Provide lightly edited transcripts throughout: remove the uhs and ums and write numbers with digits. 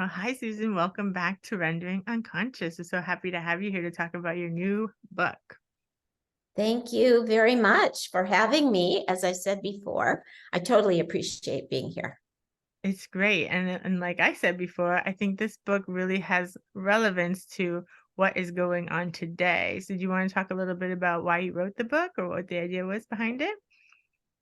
Oh, hi, Susan. Welcome back to Rendering Unconscious. I'm so happy to have you here to talk about your new book. Thank you very much for having me. As I said before, I totally appreciate being here. It's great. And like I said before, I think this book really has relevance to what is going on today. So do you want to talk a little bit about why you wrote the book or what the idea was behind it?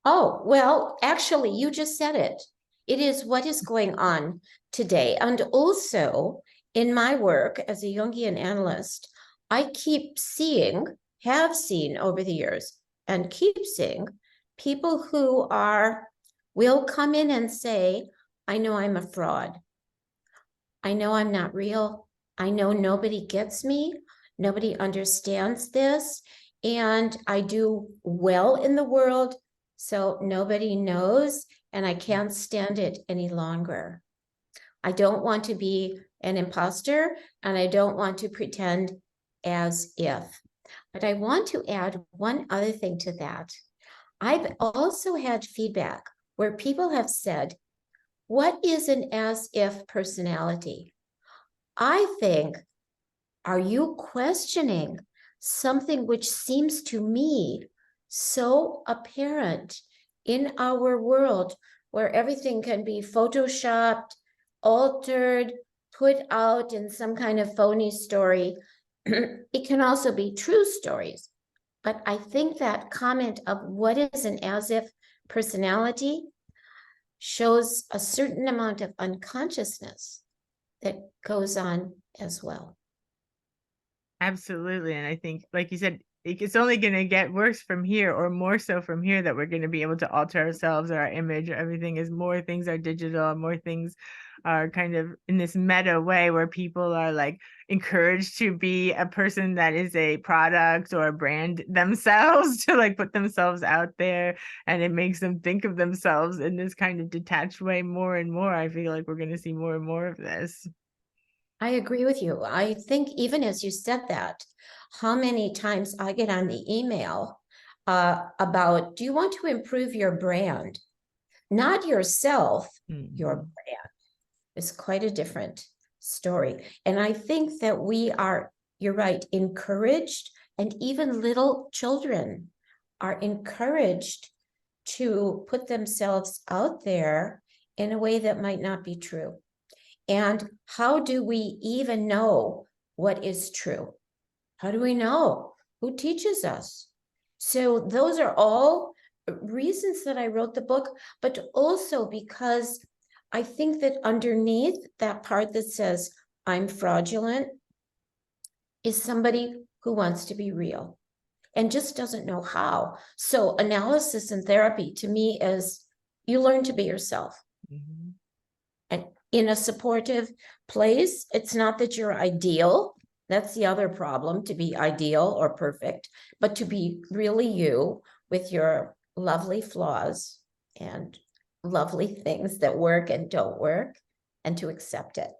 Oh, well, actually, you just said it. It is what is going on today. And also, in my work as a Jungian analyst, I keep seeing, have seen over the years, and keep seeing people who will come in and say, I know I'm a fraud. I know I'm not real. I know nobody gets me. Nobody understands this. And I do well in the world, so nobody knows, and I can't stand it any longer. I don't want to be an imposter, and I don't want to pretend as if. But I want to add one other thing to that. I've also had feedback where people have said, what is an as if personality? I think, are you questioning something which seems to me so apparent in our world where everything can be photoshopped, altered, put out in some kind of phony story? It can also be true stories. But I think that comment of what is an as if personality shows a certain amount of unconsciousness that goes on as well. Absolutely. And I think, like you said, it's only going to get worse from here, or more so from here, that we're going to be able to alter ourselves or our image or everything, as more things are digital, more things are kind of in this meta way where people are like encouraged to be a person that is a product or a brand themselves, to like put themselves out there, and it makes them think of themselves in this kind of detached way more and more. I feel like we're going to see more and more of this. I agree with you. I think even as you said that, how many times I get on the email about, do you want to improve your brand? Not yourself, your Mhm. brand is quite a different story. And I think that we are, you're right, encouraged, and even little children are encouraged to put themselves out there in a way that might not be true. And how do we even know what is true? How do we know? Who teaches us? So those are all reasons that I wrote the book, but also because I think that underneath that part that says I'm fraudulent is somebody who wants to be real and just doesn't know how. So analysis and therapy to me is you learn to be yourself. Mhm. And in a supportive place, it's not that you're ideal. That's the other problem, to be ideal or perfect, but to be really you with your lovely flaws and lovely things that work and don't work, and to accept it.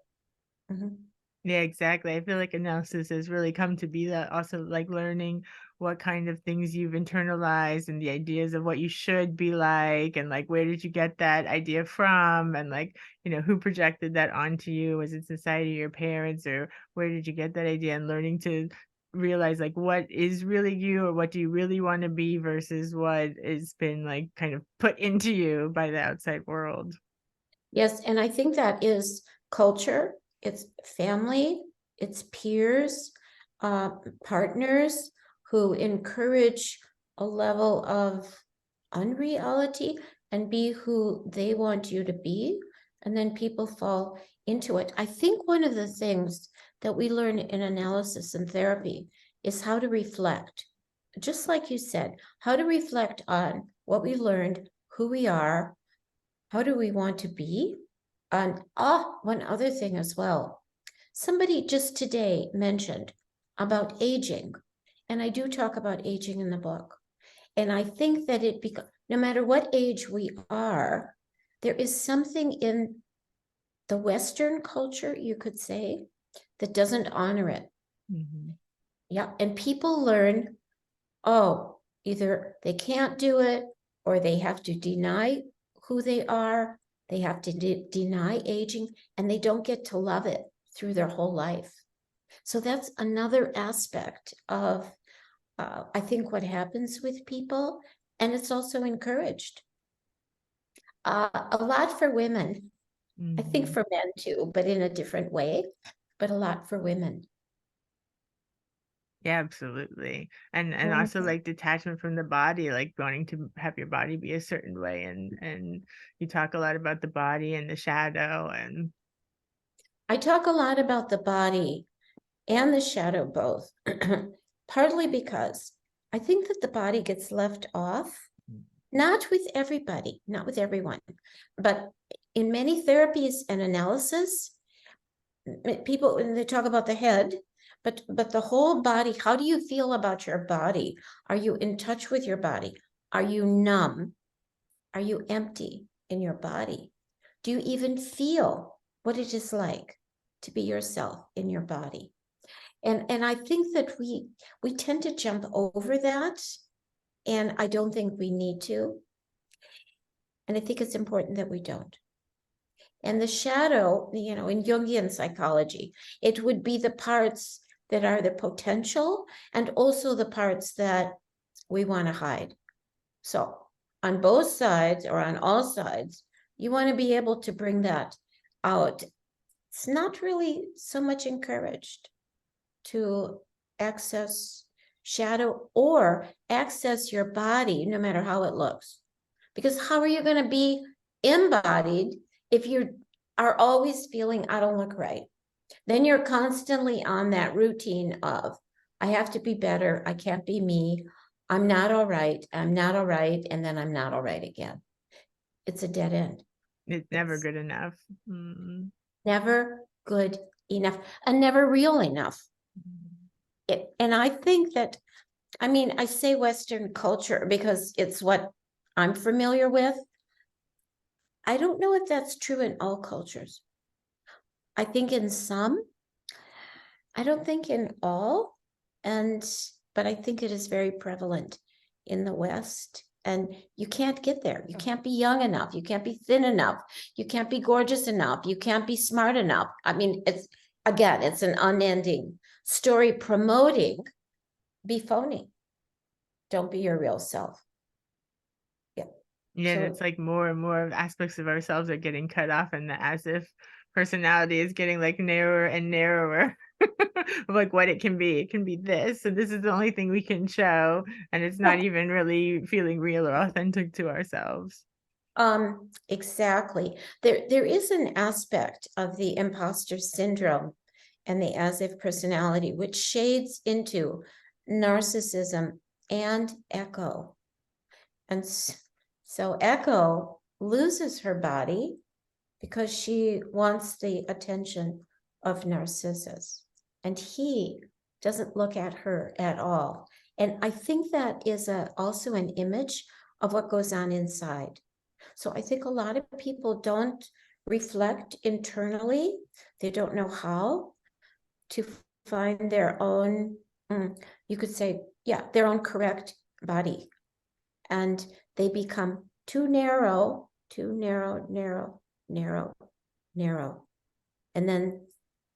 Mhm. Yeah, exactly. I feel like analysis has really come to be that, also like learning what kind of things you've internalized and the ideas of what you should be like, and like where did you get that idea from, and like, who projected that onto you? Was it society, your parents, or where did you get that idea? And learning to realize like what is really you, or what do you really want to be, versus what has been like kind of put into you by the outside world. Yes, and I think that is culture, it's family, it's peers, uh, partners who encourage a level of unreality and be who they want you to be. And then people fall into it. I think one of the things that we learn in analysis and therapy is how to reflect. Just like you said, how to reflect on what we learned, who we are, how do we want to be? And one other thing as well. Somebody just today mentioned about aging, and I do talk about aging in the book. And I think that no matter what age we are, there is something in the Western culture, you could say, that doesn't honor it. Mhm. Yeah. And people learn, oh, either they can't do it or they have to deny who they are They have to deny aging, and they don't get to love it through their whole life. So that's another aspect of, I think, what happens with people, and it's also encouraged. A lot for women. I think Mhm. for men too, but in a different way, but a lot for women. Yeah, absolutely. And also Mhm. like detachment from the body, like wanting to have your body be a certain way, and you talk a lot about the body and the shadow and I talk a lot about the body and the shadow both, partly because I think that the body gets left off, not with everybody, not with everyone, but in many therapies and analysis, people, when they talk about the head, but the whole body, how do you feel about your body? Are you in touch with your body? Are you numb? Are you empty in your body? Do you even feel what it is like to be yourself in your body? And I think that we tend to jump over that, and I don't think we need to. And I think it's important that we don't. And the shadow, in Jungian psychology, it would be the parts that are the potential and also the parts that we want to hide. So on both sides or on all sides, you want to be able to bring that out. It's not really so much encouraged to access shadow or access your body, no matter how it looks. Because how are you going to be embodied if you are always feeling, I don't look right? Then you're constantly on that routine of, I have to be better. I can't be me. I'm not all right. I'm not all right. And then I'm not all right again. It's a dead end. it's never It's good enough. Mm. never good enough and never real enough. And I think that, I mean, I say Western culture because it's what I'm familiar with. I don't know if that's true in all cultures. I think in some, I don't think in all, but I think it is very prevalent in the West. And you can't get there. You can't be young enough. You can't be thin enough. You can't be gorgeous enough. You can't be smart enough. I mean, it's an unending story promoting be phony. Don't be your real self. Yeah. Yeah, and it's So like more and more aspects of ourselves are getting cut off, and the as if personality is getting like narrower and narrower of like what it can be. It can be this, and this is the only thing we can show, and it's not even really feeling real or authentic to ourselves. exactly. There is an aspect of the imposter syndrome and the as if personality, which shades into narcissism and Echo. And so Echo loses her body because she wants the attention of Narcissus. And he doesn't look at her at all. And I think that is also an image of what goes on inside. So I think a lot of people don't reflect internally. They don't know how to find their own, you could say, yeah, their own correct body. And they become too narrow, narrow, narrow. And then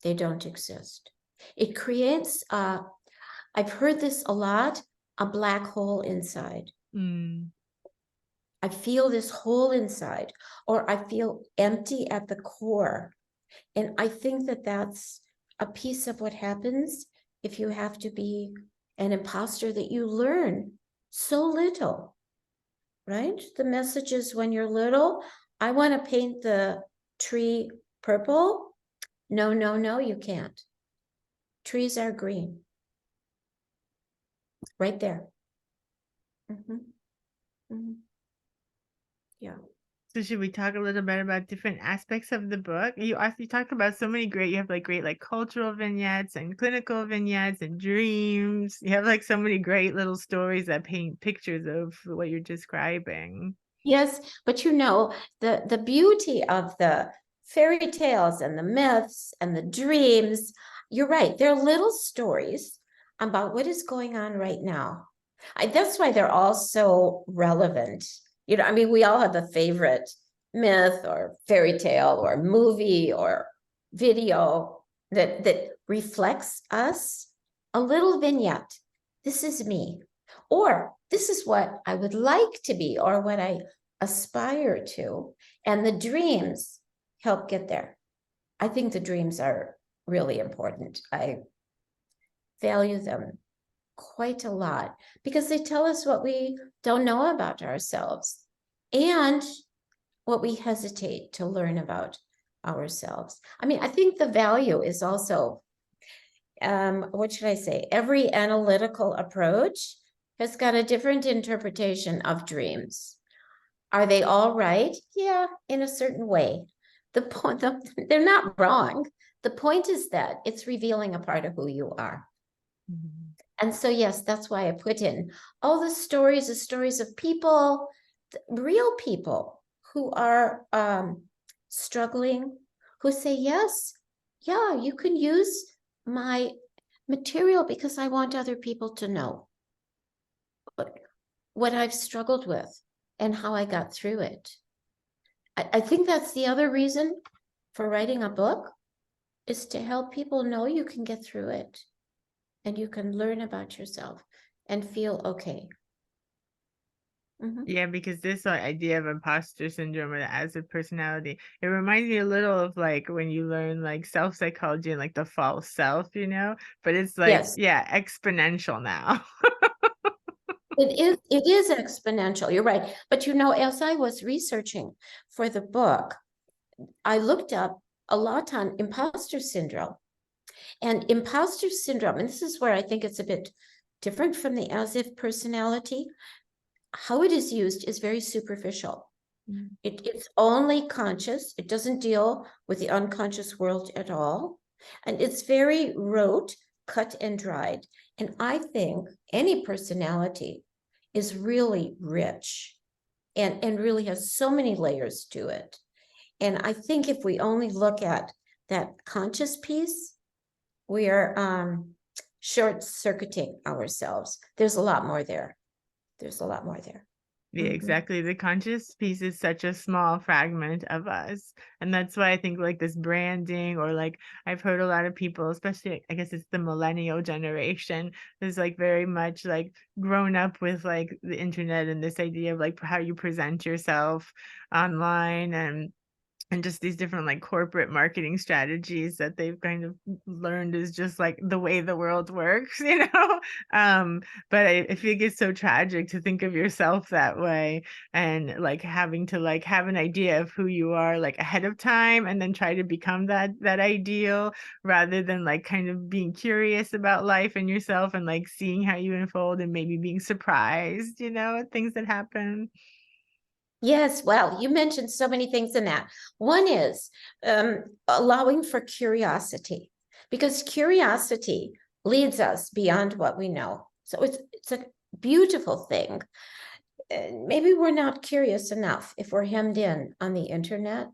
they don't exist. It creates, I've heard this a lot, a black hole inside. Mm. I feel this hole inside, or I feel empty at the core. And I think that that's a piece of what happens if you have to be an imposter, that you learn so little, right? The message is when you're little, I want to paint the tree purple. No, no, no, you can't. Trees are green. Right there. Mhm, mhm. Yeah. So should we talk a little bit about different aspects of the book? You talk about so many great, you have like great like cultural vignettes and clinical vignettes and dreams. You have like so many great little stories that paint pictures of what you're describing. Yes, but the beauty of the fairy tales and the myths and the dreams, you're right. They're little stories about what is going on right now. That's why they're all so relevant. I mean, we all have a favorite myth or fairy tale or movie or video that reflects us, a little vignette. This is me, or this is what I would like to be, or what I aspire to. And the dreams help get there. I think the dreams are really important. I value them quite a lot because they tell us what we don't know about ourselves and what we hesitate to learn about ourselves. I mean, I think the value is also, what should I say? Every analytical approach has got a different interpretation of dreams. Are they all right? Yeah, in a certain way. The point, they're not wrong. The point is that it's revealing a part of who you are. Mhm. And so, yes, that's why I put in all the stories of people, real people who are struggling, who say, yes, yeah, you can use my material because I want other people to know what I've struggled with and how I got through it. I think that's the other reason for writing a book, is to help people know you can get through it and you can learn about yourself and feel okay. Yeah, because this idea of imposter syndrome or the as a personality, it reminds me a little of like when you learn like self-psychology and like the false self, but it's like, Yes, yeah, exponential now. it is exponential. You're right. But as I was researching for the book, I looked up a lot on imposter syndrome. And imposter syndrome, and this is where I think it's a bit different from the as if personality. How it is used is very superficial. It's only conscious. It doesn't deal with the unconscious world at all. And it's very rote, cut and dried. And I think any personality is really rich and really has so many layers to it. And I think if we only look at that conscious piece, we are short-circuiting ourselves. There's a lot more there. There's a lot more there. Yeah, exactly. The conscious piece is such a small fragment of us. And that's why I think like this branding, or like I've heard a lot of people, especially I guess it's the millennial generation, is like very much like grown up with like the internet and this idea of like how you present yourself online, and just these different like corporate marketing strategies that they've kind of learned is just like the way the world works, but I think it's so tragic to think of yourself that way, and like having to like have an idea of who you are like ahead of time and then try to become that ideal, rather than like kind of being curious about life and yourself and like seeing how you unfold and maybe being surprised, at things that happen. Yes, well, you mentioned so many things in that. One is allowing for curiosity, because curiosity leads us beyond what we know. So it's a beautiful thing. Maybe we're not curious enough if we're hemmed in on the internet.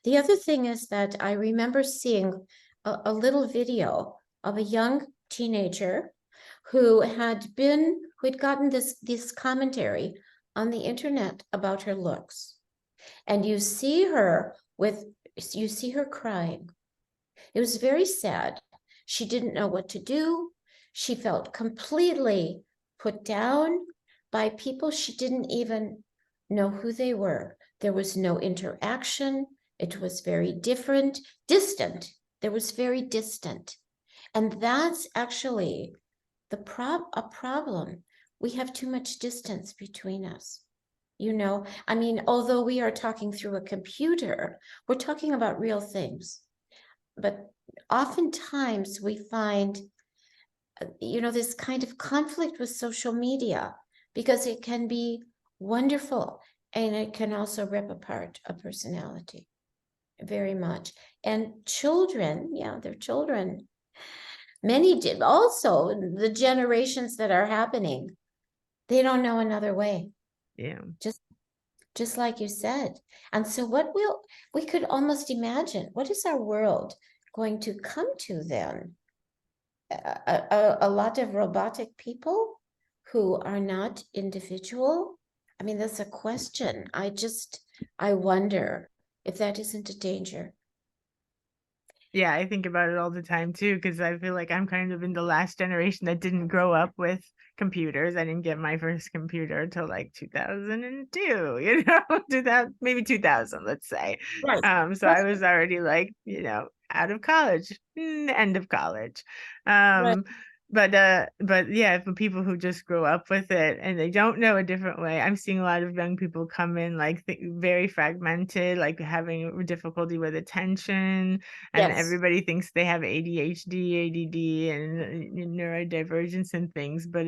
The other thing is that I remember seeing a little video of a young teenager who had gotten this commentary on the internet about her looks. And you see her crying. It was very sad. She didn't know what to do. She felt completely put down by people she didn't even know who they were. There was no interaction. It was very distant. There was very distant. And that's actually a problem. We have too much distance between us. I mean, although we are talking through a computer, we're talking about real things. But oftentimes we find, this kind of conflict with social media, because it can be wonderful and it can also rip apart a personality very much. And children, they're children. Many did also, the generations that are happening, they don't know another way. Yeah. Just like you said. And so we could almost imagine, what is our world going to come to then? A lot of robotic people who are not individual? I mean, that's a question. I wonder if that isn't a danger. Yeah, I think about it all the time too, because I feel like I'm kind of in the last generation that didn't grow up with computers. I didn't get my first computer till like 2002, 2000, maybe 2000, let's say. Right. So I was already like, out of college, end of college. Right. But yeah, for people who just grow up with it and they don't know a different way, I'm seeing a lot of young people come in like very fragmented, like having difficulty with attention, and Yes. everybody thinks they have ADHD, ADD, and neurodivergence and things, but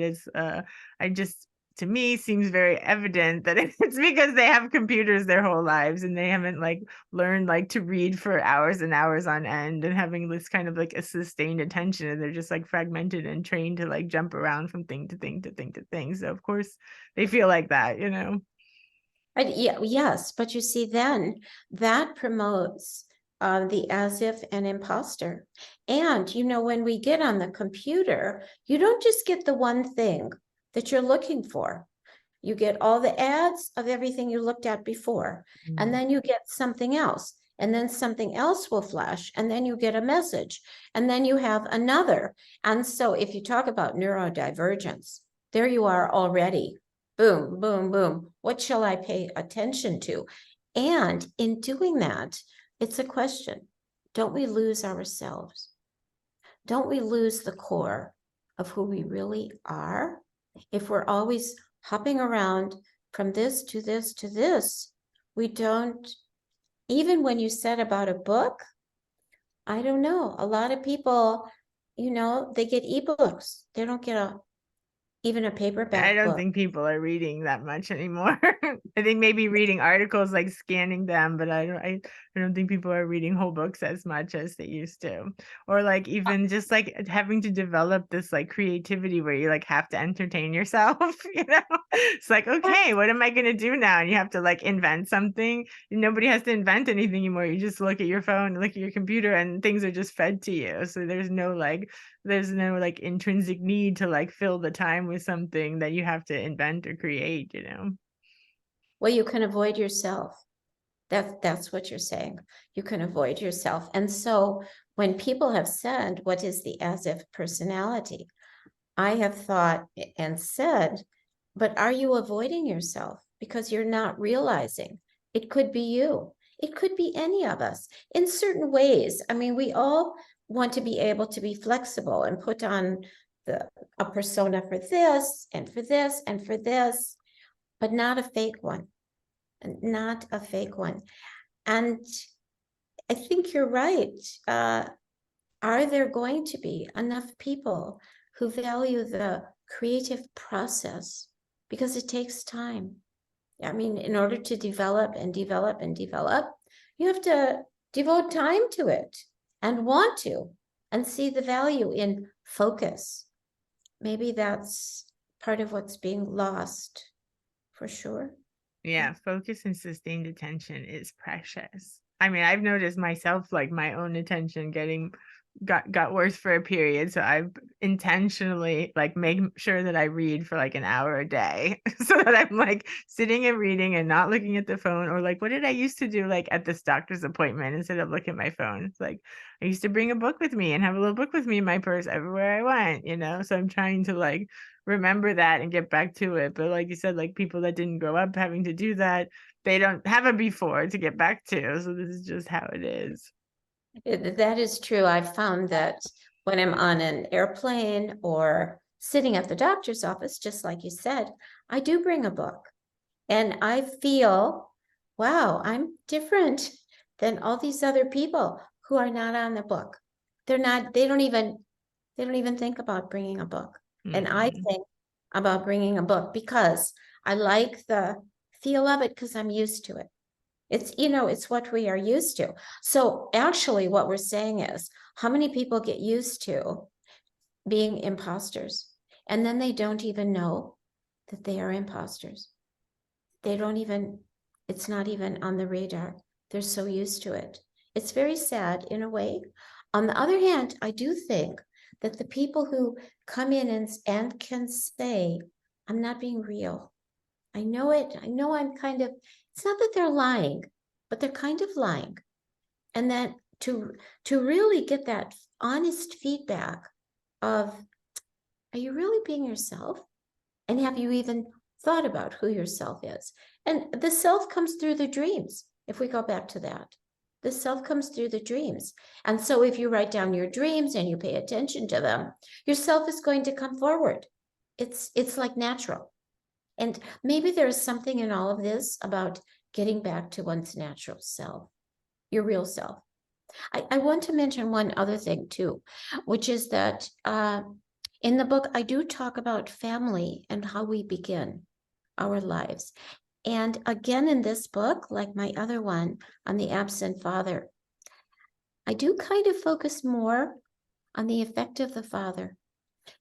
I just, to me, seems very evident that it's because they have computers their whole lives and they haven't like learned like to read for hours and hours on end and having this kind of like a sustained attention, and they're just like fragmented and trained to like jump around from thing to thing to thing to thing. So of course they feel like that, Yeah, yes, but you see, then that promotes the as if and imposter. And when we get on the computer, you don't just get the one thing that you're looking for. You get all the ads of everything you looked at before, and then you get something else, and then something else will flash, and then you get a message, and then you have another. And so if you talk about neurodivergence, there you are already. Boom, boom, boom. What shall I pay attention to? And in doing that, it's a question. Don't we lose ourselves? Don't we lose the core of who we really are if we're always hopping around from this to this to this? We don't, even when you said about a book, I don't know. A lot of people, they get ebooks. They don't get even a I paperback don't book. think people are reading that much anymore. I think maybe reading articles, like scanning them, but I don't think people are reading whole books as much as they used to. Or like even just like having to develop this like creativity where you like have to entertain yourself, It's like, okay, what am I gonna do now? And you have to like invent something. Nobody has to invent anything anymore. You just look at your phone, look at your computer, and things are just fed to you. So there's no like intrinsic need to like fill the time with something that you have to invent or create. Well, you can avoid yourself. That's what you're saying. You can avoid yourself. And so when people have said, what is the as if personality? I have thought and said, but are you avoiding yourself because you're not realizing it could be you? It could be any of us in certain ways. I mean, we all want to be able to be flexible and put on a persona for this and for this and for this, but not a fake one, not a fake one. And I think you're right. Are there going to be enough people who value the creative process? Because it takes time. I mean, in order to develop and develop and develop, you have to devote time to it and want to and see the value in focus. Maybe that's part of what's being lost, for sure. Yeah, focus and sustained attention is precious. I mean, I've noticed myself, like my own attention got worse for a period, so I've intentionally like make sure that I read for like an hour a day so that I'm like sitting and reading and not looking at the phone. Or like, what did I used to do like at this doctor's appointment instead of looking at my phone? It's like I used to bring a book with me and have a little book with me in my purse everywhere I went. So I'm trying to like remember that and get back to it. But like you said, like people that didn't grow up having to do that, they don't have a before to get back to. So this is just how it is. That is true. I've found that when I'm on an airplane or sitting at the doctor's office, just like you said, I do bring a book and I feel, wow, I'm different than all these other people who are not on the book. They don't even think about bringing a book. And I think about bringing a book because I like the feel of it because I'm used to it. It's what we are used to. So actually what we're saying is how many people get used to being imposters and then they don't even know that they are imposters. It's not even on the radar. They're so used to it. It's very sad in a way. On the other hand, I do think that the people who come in and can say, I'm not being real. I know it. I know I'm kind of It's not that they're lying, but they're kind of lying. And then to really get that honest feedback of, are you really being yourself? And have you even thought about who yourself is? And the self comes through the dreams. If we go back to that, the self comes through the dreams. And so if you write down your dreams and you pay attention to them, your self is going to come forward. It's like natural. And maybe there's something in all of this about getting back to one's natural self, your real self. I want to mention one other thing too, which is that in the book, I do talk about family and how we begin our lives. And again, in this book, like my other one on the absent father, I do kind of focus more on the effect of the father.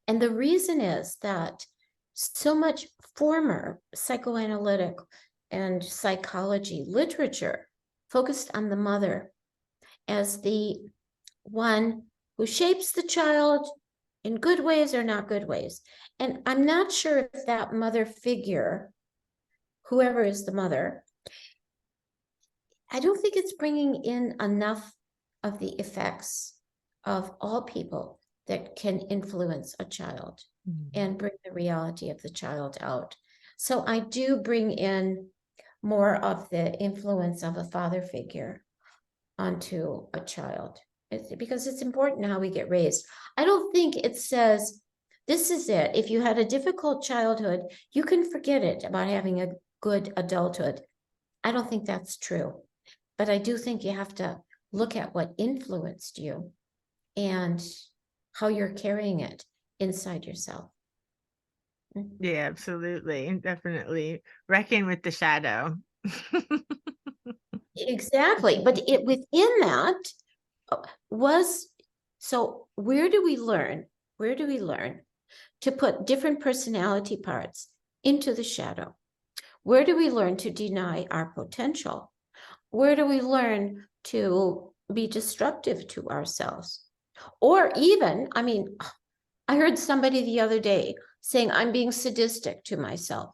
And the reason is that so much former psychoanalytic and psychology literature focused on the mother as the one who shapes the child in good ways or not good ways. And I'm not sure if that mother figure, whoever is the mother, I don't think it's bringing in enough of the effects of all people that can influence a child and bring the reality of the child out. So I do bring in more of the influence of a father figure onto a child, because it's important how we get raised. I don't think it says, this is it. If you had a difficult childhood, you can forget it about having a good adulthood. I don't think that's true. But I do think you have to look at what influenced you and how you're carrying it inside yourself. Yeah, absolutely. And definitely reckon with the shadow. Exactly. But it within that was, so where do we learn? Where do we learn to put different personality parts into the shadow? Where do we learn to deny our potential? Where do we learn to be destructive to ourselves? Or even, I mean, I heard somebody the other day saying, I'm being sadistic to myself.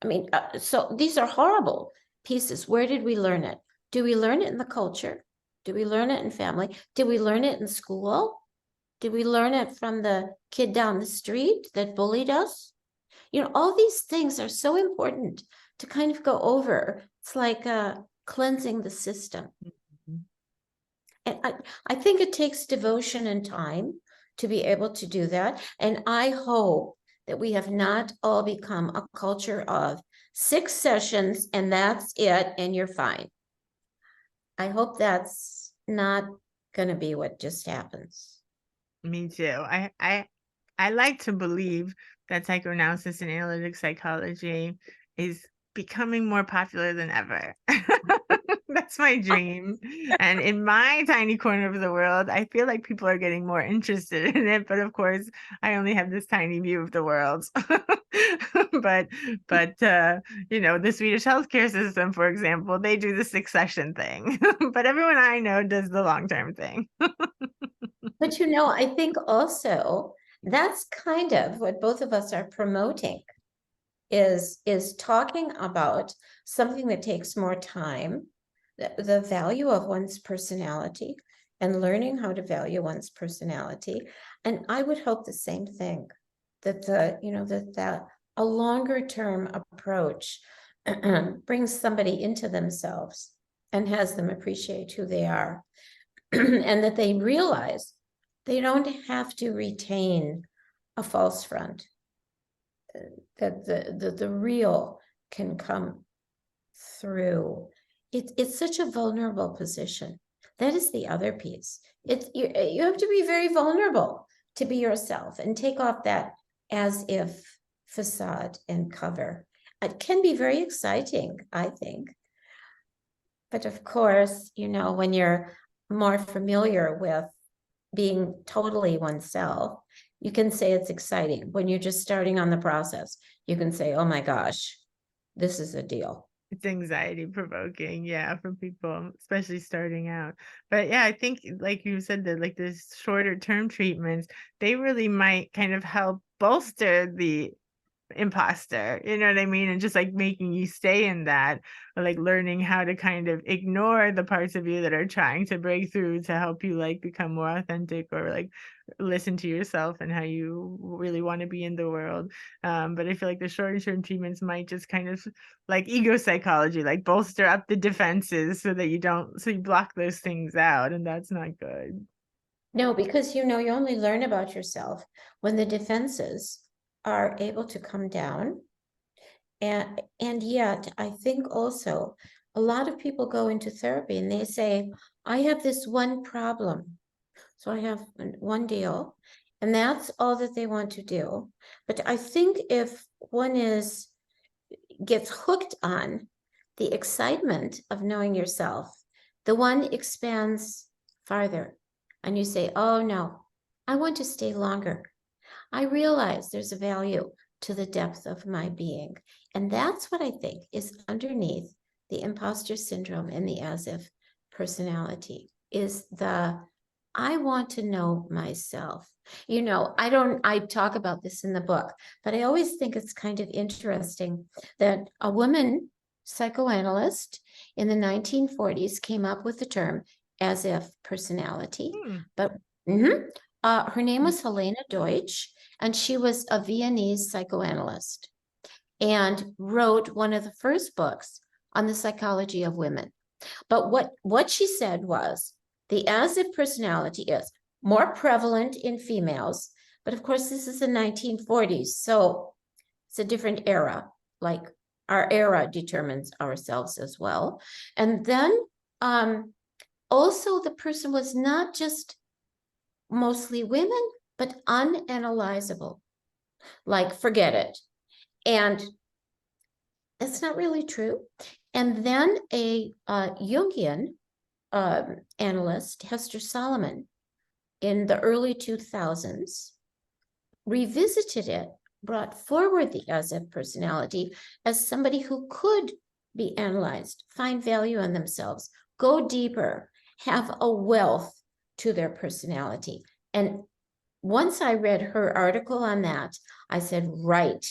I mean, so these are horrible pieces. Where did we learn it? Do we learn it in the culture? Do we learn it in family? Did we learn it in school? Did we learn it from the kid down the street that bullied us? You know, all these things are so important to kind of go over. It's like cleansing the system. And I think it takes devotion and time to be able to do that. And I hope that we have not all become a culture of 6 sessions and that's it, and you're fine. I hope that's not going to be what just happens. Me too. I like to believe that psychoanalysis and analytic psychology is becoming more popular than ever. That's my dream. And in my tiny corner of the world, I feel like people are getting more interested in it. But of course, I only have this tiny view of the world. but you know, the Swedish healthcare system, for example, they do the 6-session thing. But everyone I know does the long-term thing. But you know, I think also that's kind of what both of us are promoting, is talking about something that takes more time, the value of one's personality and learning how to value one's personality. And I would hope the same thing, that that a longer term approach brings somebody into themselves and has them appreciate who they are, and that they realize they don't have to retain a false front, that the real can come through. It's such a vulnerable position. That is the other piece. You have to be very vulnerable to be yourself and take off that as if facade and cover. It can be very exciting, I think. But of course, you know, when you're more familiar with being totally oneself, you can say it's exciting. When you're just starting on the process, you can say, oh my gosh, this is a deal. It's anxiety provoking, yeah, for people, especially starting out. But yeah, I think like you said, that like this shorter term treatments, they really might kind of help bolster the imposter, you know what I mean? And just like making you stay in that, or like learning how to kind of ignore the parts of you that are trying to break through to help you like become more authentic, or like listen to yourself and how you really want to be in the world. But I feel like the short-term treatments might just kind of like ego psychology, like bolster up the defenses so that you block those things out, and that's not good. No, because you only learn about yourself when the defenses are able to come down. And yet, I think also a lot of people go into therapy and they say, I have this one problem. So I have one deal, and that's all that they want to do. But I think if one gets hooked on the excitement of knowing yourself, the one expands farther. And you say, oh no, I want to stay longer. I realize there's a value to the depth of my being. And that's what I think is underneath the imposter syndrome and the as if personality, is I want to know myself. I talk about this in the book, but I always think it's kind of interesting that a woman psychoanalyst in the 1940s came up with the term as if personality. But her name was Helena Deutsch, and she was a Viennese psychoanalyst and wrote one of the first books on the psychology of women. But what she said was the as if personality is more prevalent in females, but of course this is the 1940s, so it's a different era. Like our era determines ourselves as well. And then also the person was not just mostly women, but unanalyzable. Like forget it. And that's not really true. And then a Jungian analyst, Hester Solomon, in the early 2000s, revisited it, brought forward the as if personality as somebody who could be analyzed, find value in themselves, go deeper, have a wealth to their personality. And once I read her article on that, I said, right,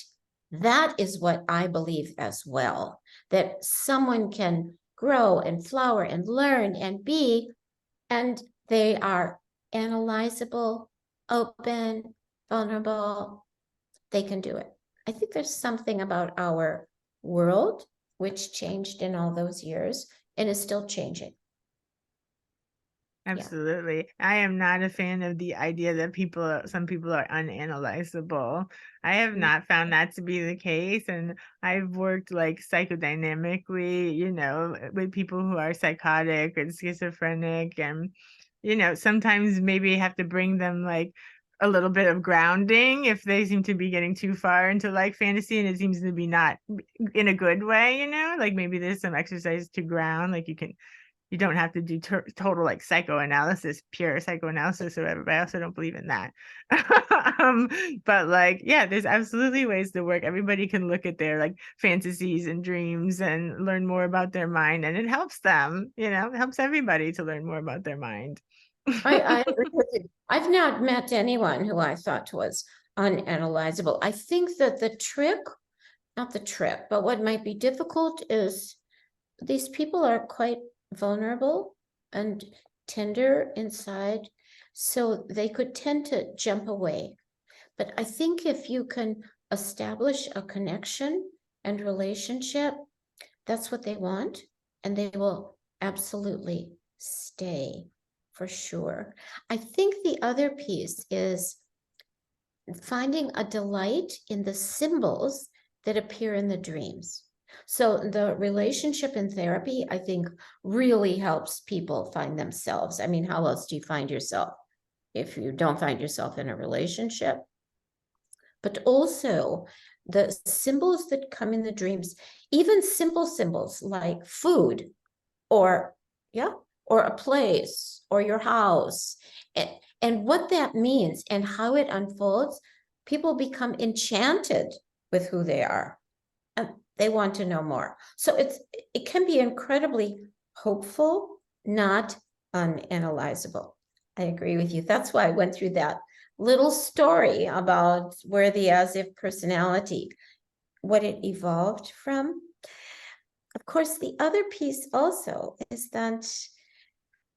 that is what I believe as well, that someone can grow and flower and learn and be, and they are analyzable, open, vulnerable. They can do it. I think there's something about our world which changed in all those years and is still changing. Absolutely. I am not a fan of the idea that some people are unanalyzable. I have not found that to be the case. And I've worked like psychodynamically, with people who are psychotic or schizophrenic. And, sometimes maybe have to bring them like a little bit of grounding if they seem to be getting too far into like fantasy and it seems to be not in a good way, like maybe there's some exercise to ground, like you don't have to do total like psychoanalysis, pure psychoanalysis or whatever, but I also don't believe in that. But like, yeah, there's absolutely ways to work. Everybody can look at their like fantasies and dreams and learn more about their mind, and it helps them, it helps everybody to learn more about their mind. I agree with you. I've not met anyone who I thought was unanalyzable. I think that not the trick, but what might be difficult is these people are quite vulnerable and tender inside, so they could tend to jump away. But I think if you can establish a connection and relationship, that's what they want, and they will absolutely stay for sure. I think the other piece is finding a delight in the symbols that appear in the dreams. So the relationship in therapy, I think, really helps people find themselves. I mean, how else do you find yourself if you don't find yourself in a relationship? But also the symbols that come in the dreams, even simple symbols like food or a place or your house, and what that means and how it unfolds, people become enchanted with who they are. And they want to know more. So it can be incredibly hopeful, not unanalyzable. I agree with you. That's why I went through that little story about where the as-if personality, what it evolved from. Of course, the other piece also is that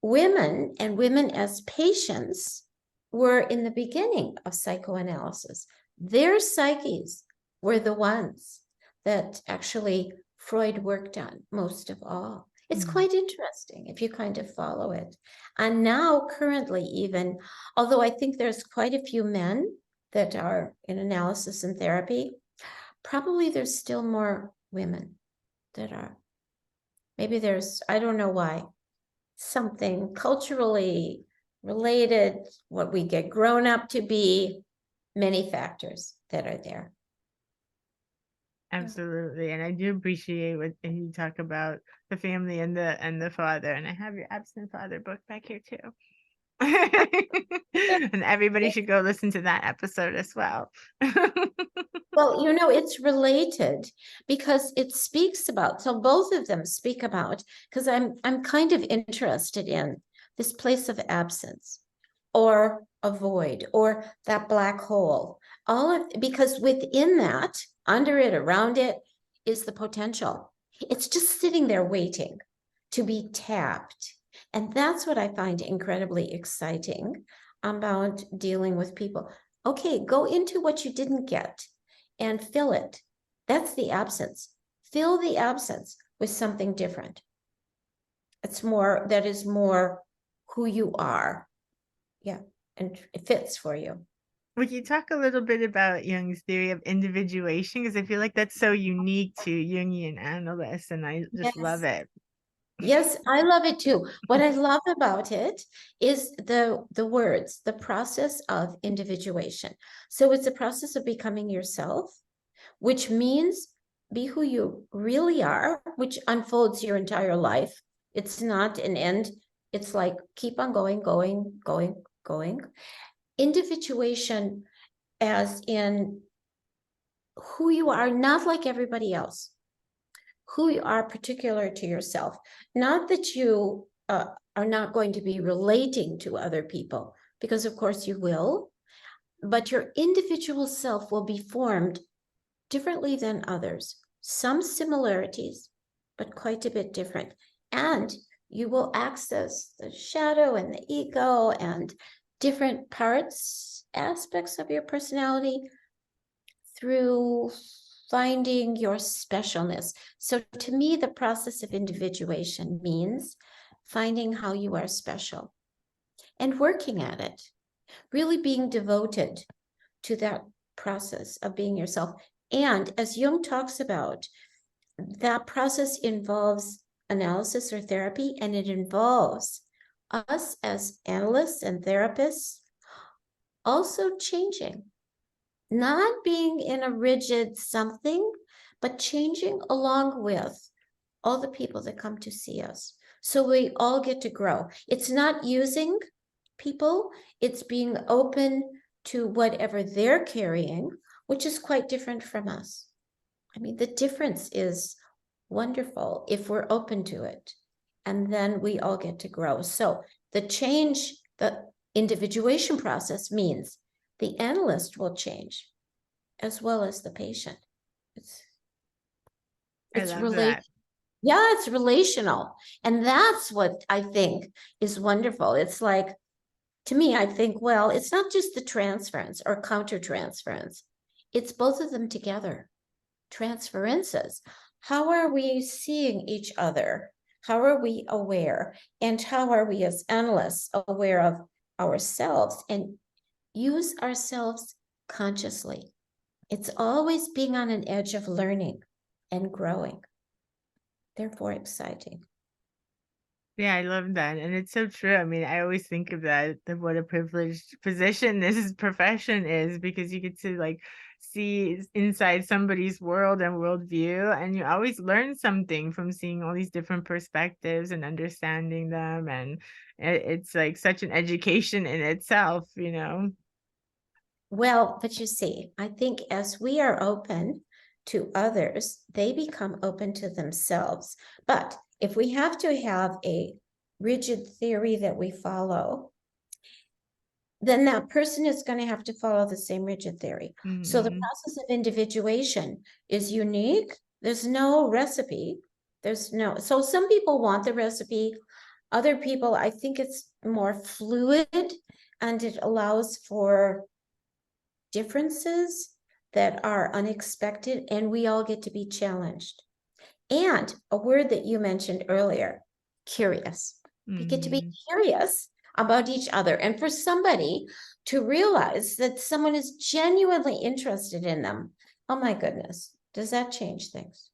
women and women as patients were in the beginning of psychoanalysis. Their psyches were the ones that actually Freud worked on most of all. It's quite interesting if you kind of follow it. And now currently even, although I think there's quite a few men that are in analysis and therapy, probably there's still more women that are. Maybe there's, I don't know why, something culturally related, what we get grown up to be, many factors that are there. Absolutely. And I do appreciate what you talk about the family and the father. And I have your absent father book back here too. And everybody should go listen to that episode as well. Well, you know, it's related because it speaks about, so both of them speak about, because I'm kind of interested in this place of absence or a void or that black hole. All of, because within that, under it, around it, is the potential. It's just sitting there waiting to be tapped. And that's what I find incredibly exciting about dealing with people. Okay, go into what you didn't get and fill it. That's the absence. Fill the absence with something different. It's more, that is more who you are. Yeah, and it fits for you. Would you talk a little bit about Jung's theory of individuation? Because I feel like that's so unique to Jungian analysts, and I just love it. Yes, I love it too. What I love about it is the words, the process of individuation. So it's a process of becoming yourself, which means be who you really are, which unfolds your entire life. It's not an end. It's like keep on going, going, going, going. Individuation as in who you are, not like everybody else. Who you are particular to yourself. Not that you are not going to be relating to other people, because of course you will, but your individual self will be formed differently than others. Some similarities, but quite a bit different. And you will access the shadow and the ego and different parts, aspects of your personality through finding your specialness. So to me, the process of individuation means finding how you are special and working at it, really being devoted to that process of being yourself. And as Jung talks about, that process involves analysis or therapy, and it involves us as analysts and therapists also changing. Not being in a rigid something, but changing along with all the people that come to see us. So we all get to grow. It's not using people, it's being open to whatever they're carrying, which is quite different from us. I mean, the difference is wonderful if we're open to it. And then we all get to grow. So the change, the individuation process means the analyst will change as well as the patient. It's related. Yeah, it's relational. And that's what I think is wonderful. It's like, to me, I think, well, it's not just the transference or countertransference. It's both of them together. Transferences. How are we seeing each other? How are we aware? And how are we as analysts aware of ourselves and use ourselves consciously? It's always being on an edge of learning and growing. Therefore exciting. Yeah, I love that. And it's so true. I mean, I always think of that what a privileged position this profession is, because you get to like see inside somebody's world and worldview, and you always learn something from seeing all these different perspectives and understanding them. And it's like such an education in itself, you know? Well, but you see, I think as we are open to others, they become open to themselves. But if we have to have a rigid theory that we follow, then that person is going to have to follow the same rigid theory. So the Mm-hmm. process of individuation is unique. There's no recipe. So some people want the recipe. Other people, I think it's more fluid and it allows for differences that are unexpected, and we all get to be challenged. And a word that you mentioned earlier, curious. We get to be Mm-hmm. curious about each other. And for somebody to realize that someone is genuinely interested in them, oh my goodness, does that change things?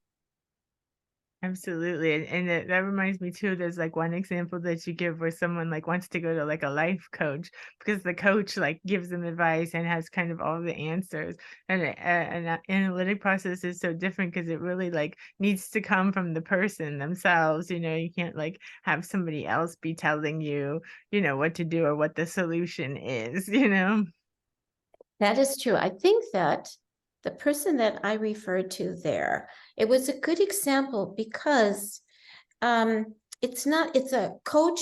Absolutely. And that reminds me too, there's like one example that you give where someone like wants to go to like a life coach because the coach like gives them advice and has kind of all the answers. And an analytic process is so different because it really like needs to come from the person themselves. You know, you can't like have somebody else be telling you, you know, what to do or what the solution is, you know? That is true. I think that the person that I referred to there, it was a good example because it's a coach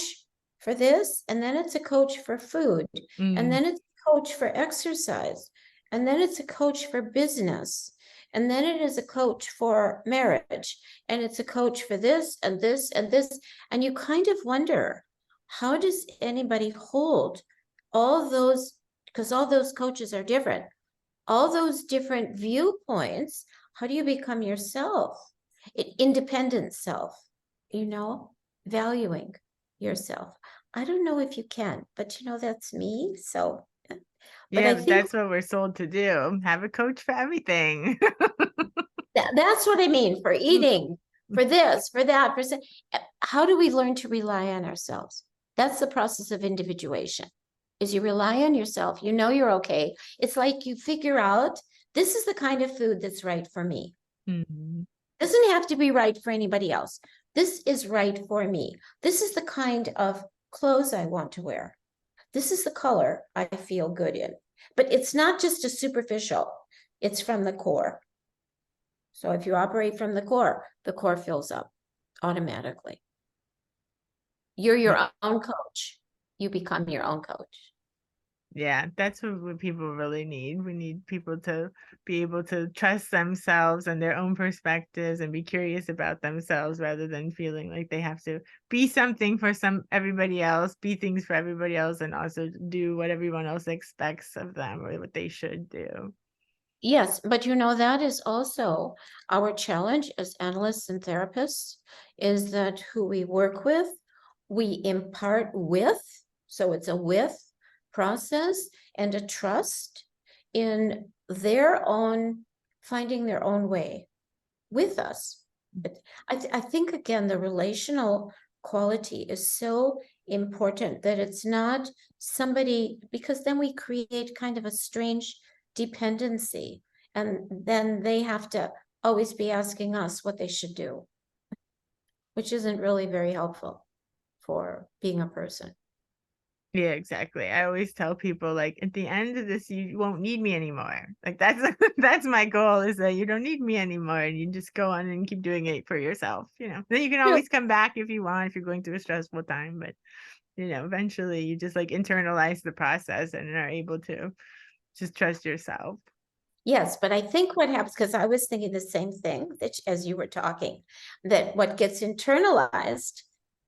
for this, and then it's a coach for food, and Mm. then it's a coach for exercise, and then it's a coach for business, and then it is a coach for marriage, and it's a coach for this and this and this. And you kind of wonder, how does anybody hold all those, because all those coaches are different, all those different viewpoints? How do you become yourself, independent self, you know, valuing yourself? I don't know if you can, but you know, that's me. So, but I Yeah, think that's what we're sold to do. Have a coach for everything. that's what I mean, for eating, for this, for that, how do we learn to rely on ourselves? That's the process of individuation. Is you rely on yourself, you know you're okay. It's like you figure out, this is the kind of food that's right for me. Mhm. Doesn't have to be right for anybody else. This is right for me. This is the kind of clothes I want to wear. This is the color I feel good in. But it's not just a superficial, it's from the core. So if you operate from the core fills up automatically. You're your own coach. You become your own coach. Yeah, that's what people really need. We need people to be able to trust themselves and their own perspectives and be curious about themselves rather than feeling like they have to be something for everybody else, be things for everybody else, and also do what everyone else expects of them or what they should do. Yes, but you know, that is also our challenge as analysts and therapists, is that who we work with, we impart with, so it's a with process and a trust in their own, finding their own way with us. But I think, again, the relational quality is so important that it's not somebody, because then we create kind of a strange dependency, and then they have to always be asking us what they should do, which isn't really very helpful for being a person. Yeah, exactly. I always tell people like at the end of this, you won't need me anymore. Like that's that's my goal, is that you don't need me anymore and you just go on and keep doing it for yourself, you know. Then you can Yeah. always come back if you want, if you're going through a stressful time, but you know, eventually you just like internalize the process and are able to just trust yourself. Yes, but I think what happens, because I was thinking the same thing that as you were talking, that what gets internalized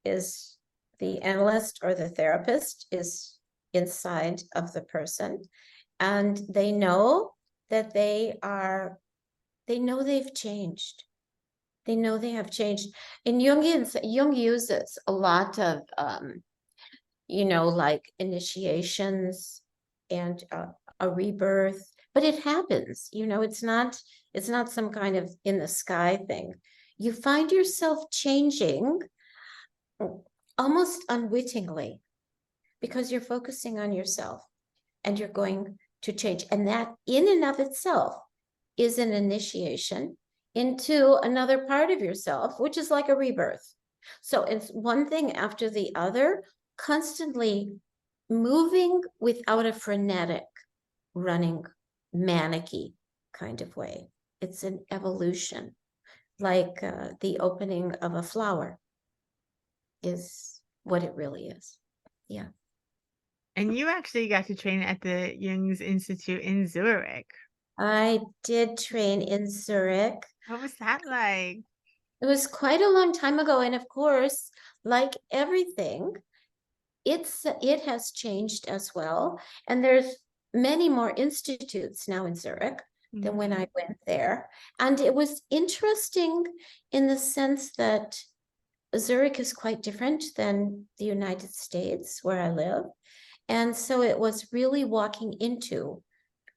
is the analyst or the therapist is inside of the person, and they know that they know they've changed. They know they have changed. In Jung uses a lot of you know, like initiations and a rebirth, but it happens, you know, it's not some kind of in the sky thing. You find yourself changing almost unwittingly because you're focusing on yourself and you're going to change. And that in and of itself is an initiation into another part of yourself, which is like a rebirth. So it's one thing after the other, constantly moving without a frenetic, running, manicky kind of way. It's an evolution, like the opening of a flower is what it really is. Yeah. And you actually got to train at the Jung's Institute in Zurich. I did train in Zurich. What was that like? It was quite a long time ago, and of course, like everything, it has changed as well. And there's many more institutes now in Zurich than when I went there. And it was interesting in the sense that Zurich is quite different than the United States where I live. And so it was really walking into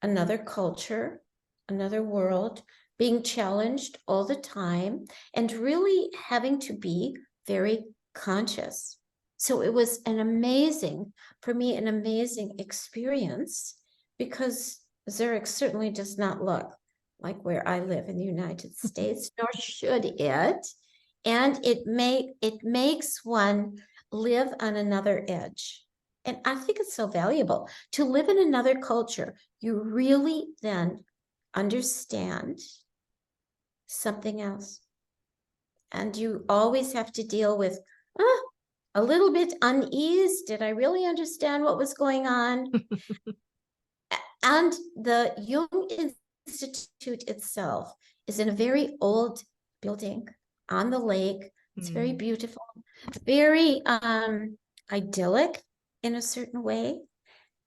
another culture, another world, being challenged all the time, and really having to be very conscious. So it was for me, an amazing experience, because Zurich certainly does not look like where I live in the United States, nor should it. And it makes one live on another edge. And I think it's so valuable to live in another culture. You really then understand something else. And you always have to deal with a little bit unease. Did I really understand what was going on? And the Jung Institute itself is in a very old building on the lake. It's very beautiful, very idyllic in a certain way,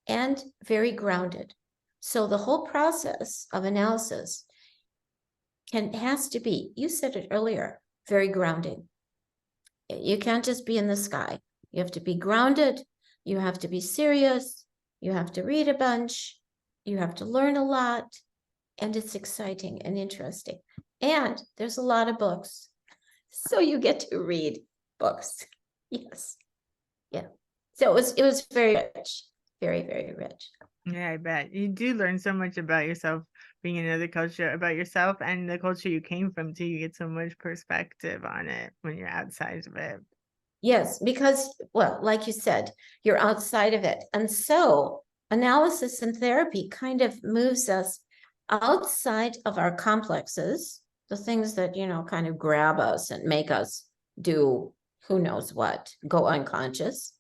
and very grounded. So the whole process of analysis has to be, you said it earlier, very grounding. You can't just be in the sky. You have to be grounded. You have to be serious. You have to read a bunch. You have to learn a lot. And it's exciting and interesting. And there's a lot of books. So you get to read books. Yes. Yeah. So it was very rich. Very, very rich. Yeah, I bet. You do learn so much about yourself being in another culture, about yourself and the culture you came from too. You get so much perspective on it when you're outside of it. Yes, because, well, like you said, you're outside of it. And so analysis and therapy kind of moves us outside of our complexes, the things that, kind of grab us and make us do who knows what, go unconscious.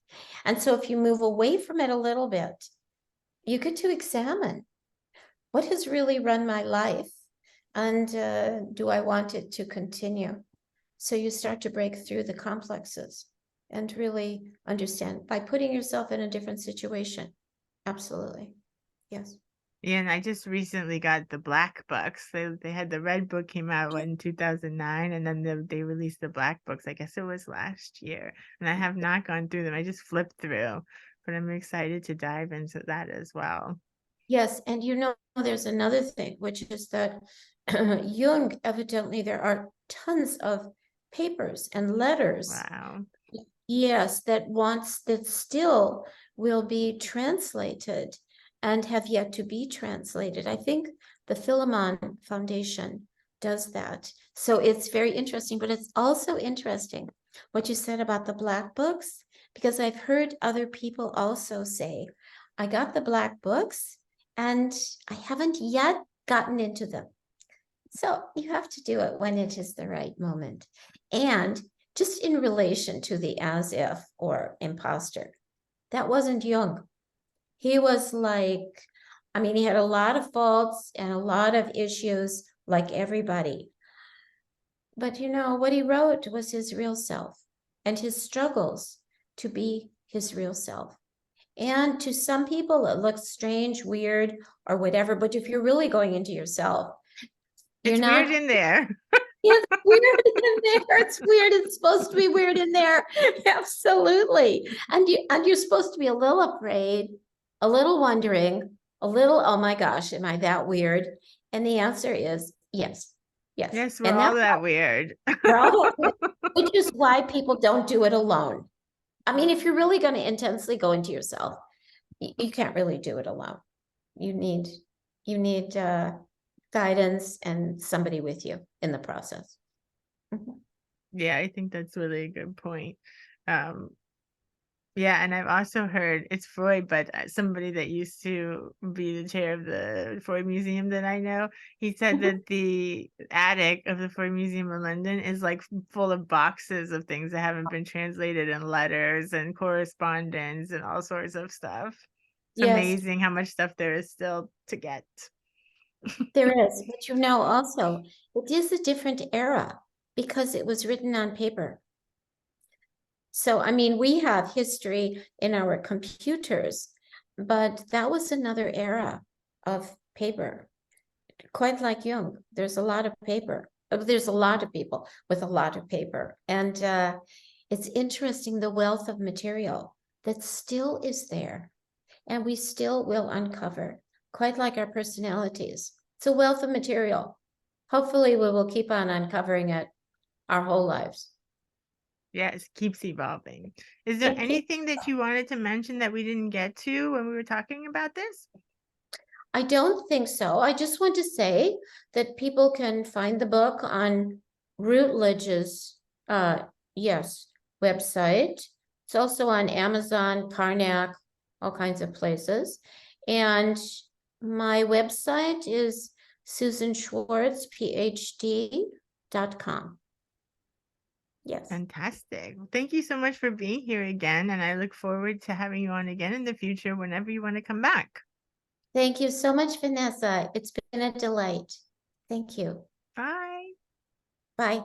And so if you move away from it a little bit, you get to examine what has really run my life, and do I want it to continue? So you start to break through the complexes and really understand by putting yourself in a different situation. Absolutely. Yes. Yeah, and I just recently got the black books. They had the red book came out in 2009, and then they released the black books. I guess it was last year, and I have not gone through them. I just flipped through, but I'm excited to dive into that as well. Yes, and there's another thing, which is that Jung, evidently, there are tons of papers and letters. Wow. Yes, that still will be translated and have yet to be translated. I think the Philemon Foundation does that. So it's very interesting, but it's also interesting what you said about the black books, because I've heard other people also say, I got the black books and I haven't yet gotten into them. So you have to do it when it is the right moment. And just in relation to the as if or imposter, that wasn't Jung. He was like, he had a lot of faults and a lot of issues like everybody. But what he wrote was his real self and his struggles to be his real self. And to some people, it looks strange, weird, or whatever. But if you're really going into yourself, It's weird in there. It's weird in there. It's weird. It's supposed to be weird in there. Absolutely. And you're supposed to be a little afraid, a little wondering, a little, oh my gosh, am I that weird? And the answer is yes. Yes. Yes, we're And all that weird. which is why people don't do it alone. If you're really going to intensely go into yourself, you can't really do it alone. You need guidance and somebody with you in the process. Yeah, I think that's really a good point. Yeah, and I've also heard it's Freud, but somebody that used to be the chair of the Frey Museum that I know, he said Mhm. that the attic of the Frey Museum in London is like full of boxes of things that haven't been translated, and letters and correspondence and all sorts of stuff. It's Yes, amazing how much stuff there is still to get. there is. But you know, also, it is a different era because it was written on paper. So, I mean, we have history in our computers, but that was another era of paper. Quite like Jung, there's a lot of paper. There's a lot of people with a lot of paper. And it's interesting the wealth of material that still is there. And we still will uncover, quite like our personalities. It's a wealth of material. Hopefully, we will keep on uncovering it our whole lives. Yes, keeps evolving. Is there It keeps anything that you wanted to mention that we didn't get to when we were talking about this? I don't think so. I just want to say that people can find the book on Routledge's, yes, website. It's also on Amazon, Karnak, all kinds of places. And my website is susanschwartzphd.com. Yes. Fantastic. Well, thank you so much for being here again, and I look forward to having you on again in the future whenever you want to come back. Thank you so much, Vanessa. It's been a delight. Thank you. Bye. Bye.